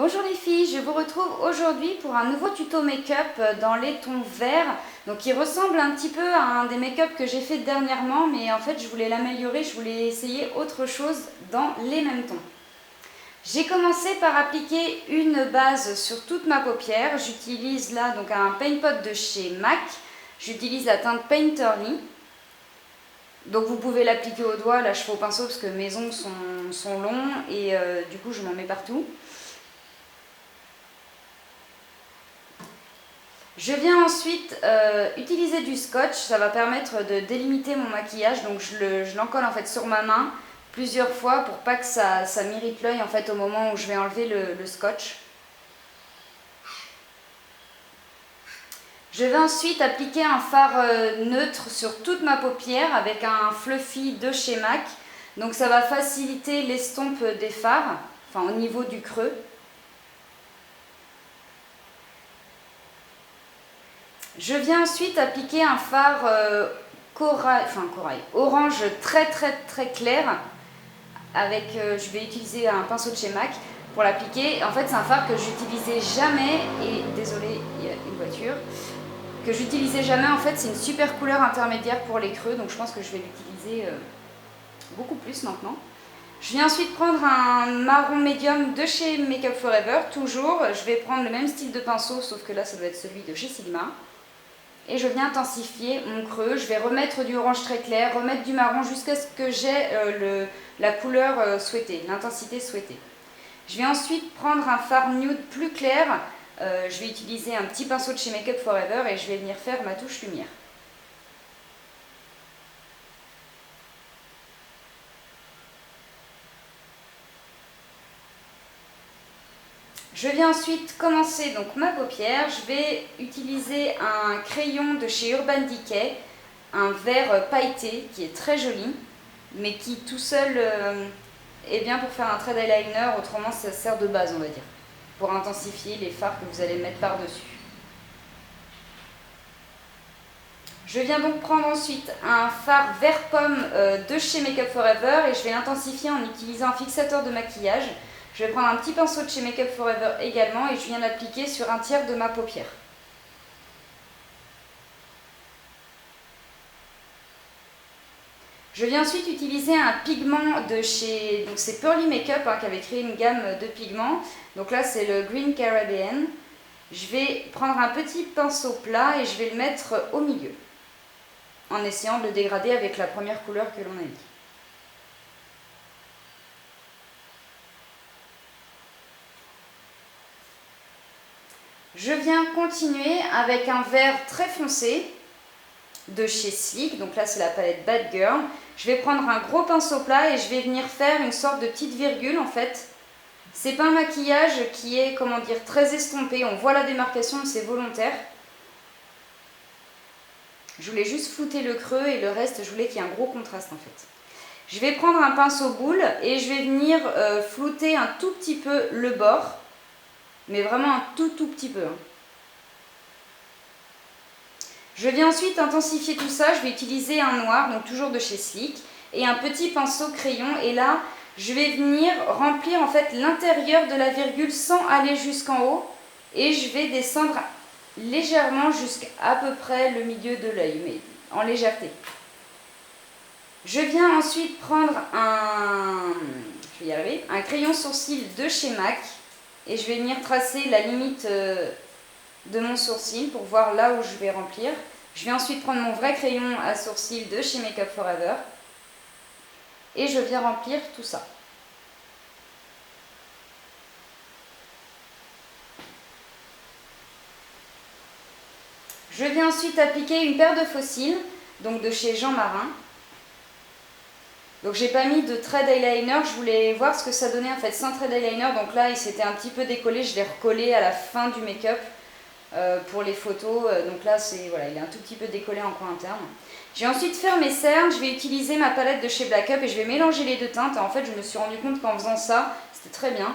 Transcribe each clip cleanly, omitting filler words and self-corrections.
Bonjour les filles, je vous retrouve aujourd'hui pour un nouveau tuto make-up dans les tons verts. Donc il ressemble un petit peu à un des make-up que j'ai fait dernièrement, mais en fait je voulais l'améliorer, je voulais essayer autre chose dans les mêmes tons. J'ai commencé par appliquer une base sur toute ma paupière. J'utilise là donc un paint pot de chez MAC. J'utilise la teinte Painterly. Donc vous pouvez l'appliquer au doigt, là je fais au pinceau parce que mes ongles sont longs et du coup je m'en mets partout. Je viens ensuite utiliser du scotch, ça va permettre de délimiter mon maquillage, donc je l'encolle en fait sur ma main plusieurs fois pour pas que ça m'irrite l'œil en fait au moment où je vais enlever le scotch. Je vais ensuite appliquer un fard neutre sur toute ma paupière avec un fluffy de chez MAC, donc ça va faciliter l'estompe des fards, enfin au niveau du creux. Je viens ensuite appliquer un fard corail, orange très clair. Avec, je vais utiliser un pinceau de chez MAC pour l'appliquer. En fait, c'est un fard que j'utilisais jamais, et désolé, il y a une voiture, que j'utilisais jamais. En fait, c'est une super couleur intermédiaire pour les creux, donc je pense que je vais l'utiliser beaucoup plus maintenant. Je viens ensuite prendre un marron médium de chez Make Up For Ever, toujours. Je vais prendre le même style de pinceau, sauf que là, ça doit être celui de chez Sigma. Et je viens intensifier mon creux. Je vais remettre du orange très clair, remettre du marron jusqu'à ce que j'ai la couleur souhaitée, l'intensité souhaitée. Je vais ensuite prendre un fard nude plus clair. Je vais utiliser un petit pinceau de chez Make Up For Ever et je vais venir faire ma touche lumière. Je viens ensuite commencer donc ma paupière. Je vais utiliser un crayon de chez Urban Decay, un vert pailleté qui est très joli, mais qui tout seul est bien pour faire un trait d'eyeliner, autrement ça sert de base on va dire, pour intensifier les fards que vous allez mettre par-dessus. Je viens donc prendre ensuite un fard vert pomme de chez Make Up For Ever et je vais l'intensifier en utilisant un fixateur de maquillage. Je vais prendre un petit pinceau de chez Make Up For Ever également et je viens l'appliquer sur un tiers de ma paupière. Je viens ensuite utiliser un pigment de chez, donc c'est Pearly Makeup qui avait créé une gamme de pigments. Donc là c'est le Green Caribbean. Je vais prendre un petit pinceau plat et je vais le mettre au milieu, en essayant de le dégrader avec la première couleur que l'on a mis. Je viens continuer avec un vert très foncé de chez Sleek, donc là c'est la palette Bad Girl. Je vais prendre un gros pinceau plat et je vais venir faire une sorte de petite virgule en fait. C'est pas un maquillage qui est, comment dire, très estompé, on voit la démarcation, c'est volontaire. Je voulais juste flouter le creux et le reste, je voulais qu'il y ait un gros contraste en fait. Je vais prendre un pinceau boule et je vais venir flouter un tout petit peu le bord, mais vraiment un tout petit peu. Je viens ensuite intensifier tout ça, je vais utiliser un noir, donc toujours de chez Sleek, et un petit pinceau crayon, et là, je vais venir remplir en fait l'intérieur de la virgule sans aller jusqu'en haut, et je vais descendre légèrement jusqu'à peu près le milieu de l'œil, mais en légèreté. Je viens ensuite prendre un crayon sourcil de chez MAC, et je vais venir tracer la limite de mon sourcil pour voir là où je vais remplir. Je vais ensuite prendre mon vrai crayon à sourcil de chez Make Up For Ever et je viens remplir tout ça. Je viens ensuite appliquer une paire de faux cils, donc de chez Jean Marin. Donc j'ai pas mis de trait d'eyeliner, je voulais voir ce que ça donnait en fait sans trait d'eyeliner. Donc là il s'était un petit peu décollé, je l'ai recollé à la fin du make-up. Pour les photos, donc là voilà, il est un tout petit peu décollé en coin interne. Je vais ensuite faire mes cernes, je vais utiliser ma palette de chez Black Up et je vais mélanger les deux teintes. Et en fait je me suis rendu compte qu'en faisant ça, c'était très bien.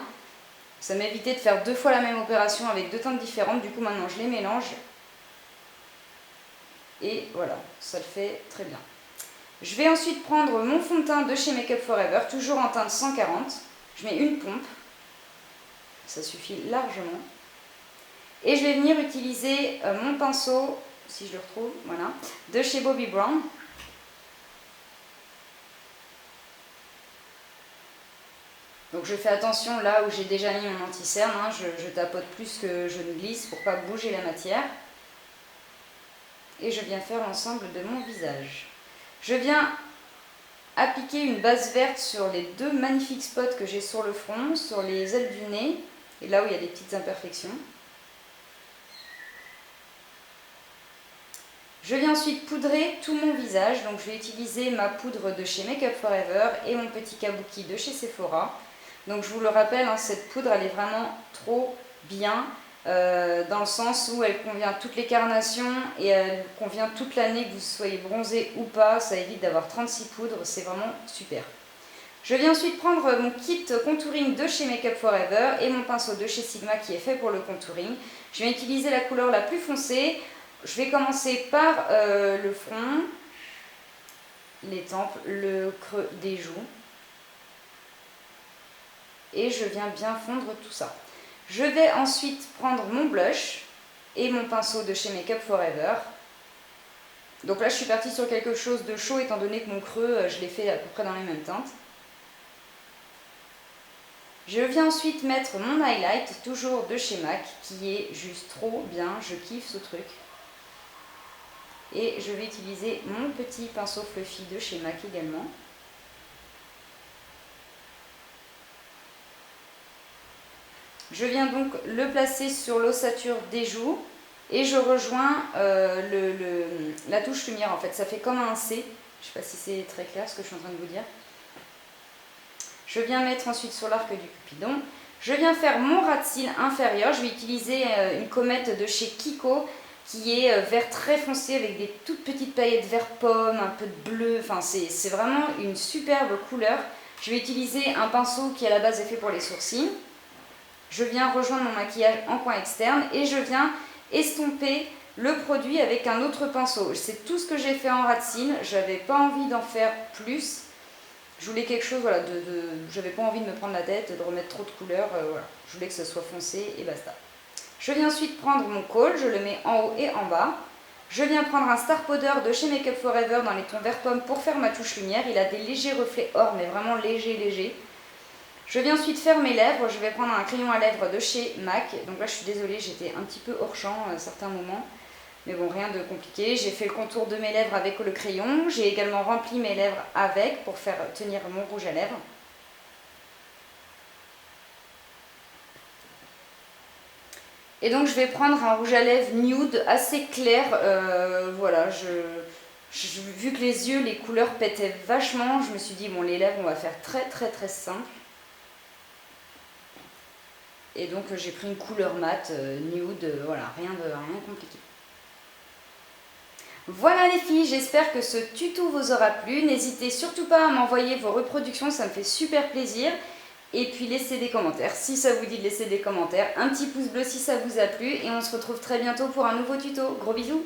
Ça m'évitait de faire deux fois la même opération avec deux teintes différentes, du coup maintenant je les mélange. Et voilà, ça le fait très bien. Je vais ensuite prendre mon fond de teint de chez Make Up For Ever, toujours en teinte 140. Je mets une pompe. ça suffit largement. Et je vais venir utiliser mon pinceau, si je le retrouve, voilà, de chez Bobbi Brown. Donc je fais attention là où j'ai déjà mis mon anti-cerne, hein, je tapote plus que je ne glisse pour pas bouger la matière. Et je viens faire l'ensemble de mon visage. Je viens appliquer une base verte sur les deux magnifiques spots que j'ai sur le front, sur les ailes du nez, et là où il y a des petites imperfections. Je viens ensuite poudrer tout mon visage, donc je vais utiliser ma poudre de chez Make Up For Ever et mon petit kabuki de chez Sephora. Donc je vous le rappelle, hein, cette poudre elle est vraiment trop bien, dans le sens où elle convient à toutes les carnations et elle convient toute l'année, que vous soyez bronzé ou pas, ça évite d'avoir 36 poudres, c'est vraiment super. Je viens ensuite prendre mon kit contouring de chez Make Up For Ever et mon pinceau de chez Sigma qui est fait pour le contouring. Je vais utiliser la couleur la plus foncée. Je vais commencer par le front, les tempes, le creux des joues. Et je viens bien fondre tout ça. Je vais ensuite prendre mon blush et mon pinceau de chez Make Up For Ever. Donc là, je suis partie sur quelque chose de chaud étant donné que mon creux, je l'ai fait à peu près dans les mêmes teintes. Je viens ensuite mettre mon highlight, toujours de chez MAC, qui est juste trop bien. Je kiffe ce truc. Et je vais utiliser mon petit pinceau fluffy de chez MAC également. Je viens donc le placer sur l'ossature des joues et je rejoins la touche lumière en fait. Ça fait comme un C. Je ne sais pas si c'est très clair ce que je suis en train de vous dire. Je viens mettre ensuite sur l'arc du cupidon. Je viens faire mon ras de cils inférieur. Je vais utiliser une comète de chez Kiko qui est vert très foncé avec des toutes petites paillettes vert pomme, un peu de bleu. Enfin, c'est vraiment une superbe couleur. Je vais utiliser un pinceau qui à la base est fait pour les sourcils. Je viens rejoindre mon maquillage en coin externe et je viens estomper le produit avec un autre pinceau. C'est tout ce que j'ai fait en ras de cils. Je n'avais pas envie d'en faire plus. Je voulais quelque chose, voilà, j'avais pas envie de me prendre la tête, de remettre trop de couleurs. Voilà. Je voulais que ce soit foncé et basta. Je viens ensuite prendre mon col, je le mets en haut et en bas. Je viens prendre un Star Powder de chez Make Up For Ever dans les tons vert pomme pour faire ma touche lumière. Il a des légers reflets or, mais vraiment légers. Je viens ensuite faire mes lèvres. Je vais prendre un crayon à lèvres de chez MAC. Donc là, je suis désolée, j'étais un petit peu hors champ à certains moments. Mais bon, rien de compliqué. J'ai fait le contour de mes lèvres avec le crayon. J'ai également rempli mes lèvres avec pour faire tenir mon rouge à lèvres. Et donc je vais prendre un rouge à lèvres nude assez clair. Voilà, vu que les yeux, les couleurs pétaient vachement, je me suis dit, bon, les lèvres, on va faire très simple. Et donc j'ai pris une couleur mate, nude, voilà, rien de compliqué. Voilà les filles, j'espère que ce tuto vous aura plu. N'hésitez surtout pas à m'envoyer vos reproductions, ça me fait super plaisir. Et puis laissez des commentaires si ça vous dit de laisser des commentaires. Un petit pouce bleu si ça vous a plu. Et on se retrouve très bientôt pour un nouveau tuto. Gros bisous!